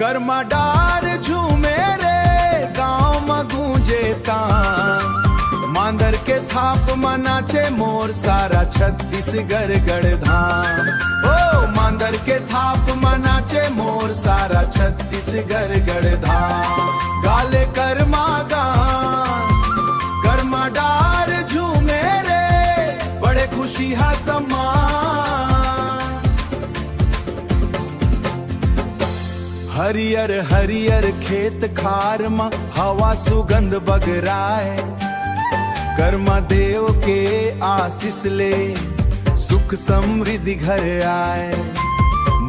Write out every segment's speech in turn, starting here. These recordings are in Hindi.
कर्मा डार झूमे रे गाँव में गूंजे तान। मांदर के थाप मनाचे मोर सारा छत्तीसगढ़ गढ़धाम। ओ मांदर के थाप मनाचे मोर सारा छत्तीसगढ़ गढ़धाम। गाले कर्मा गान कर्मा डार झूमे रे बड़े खुशी हा सम्मान। हरियर हरियर खेत खार मा हवा सुगंध बगराए। कर्मा देव के आशीष ले सुख समृद्धि घर आए।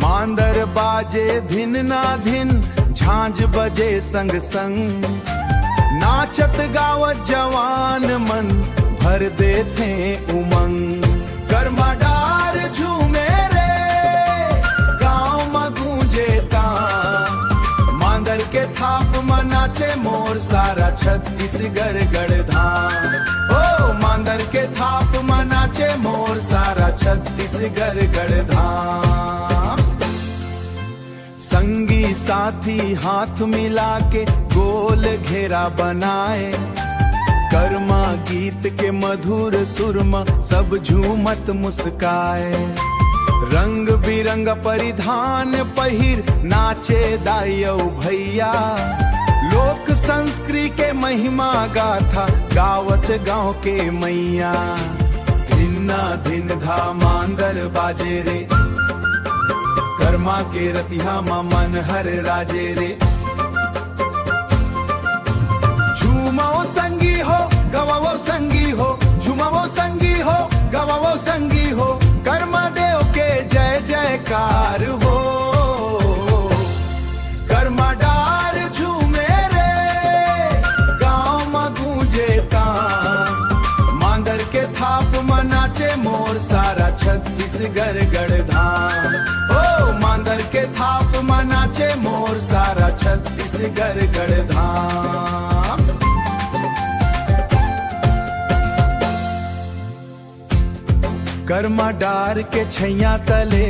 मांदर बाजे धिन ना धिन झांझ बजे संग संग। नाचत गावत जवान मन भर देते उमंग। कर्मा डार झूमे रे गाँव में गूंजे तान। मांदर के थाप मनाचे मोर सारा छत्तीसगढ़ गढ़धाम। ओ मांदर के थाप मनाचे मोर सारा छत्तीसगढ़ गढ़धाम। संगी साथी हाथ मिला के गोल घेरा बनाए। कर्मा गीत के मधुर सुर में सब झूमत मुस्काए। रंग बिरंग परिधान पहिर नाचे दाइयो भैया। लोक संस्कृति के महिमा गाथा गावत गाँव के मैया। धिन्ना धिन धा मांदर बाजे रे कर्मा के रतिहा मा मन हर राजे रे। झूमाओ संगी हो गवाओ संगी हो। झूमाओ संगी हो गवाओ संगी हो। कर्मा देव के जय जयकार हो। कर्मा डार झूमे रे गाँव में गूंजे तान। मांदर के थाप मनाचे मोर सारा छत्तीसगढ़ गढ़धाम। ओ मांदर के थाप मनाचे मोर सारा छत्तीसगढ़ गढ़धाम। कर्मा डार के छैया तले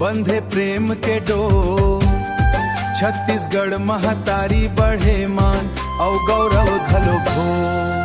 बंधे प्रेम के डोर। छत्तीसगढ़ महतारी बढ़े मान और गौरव घलो घो।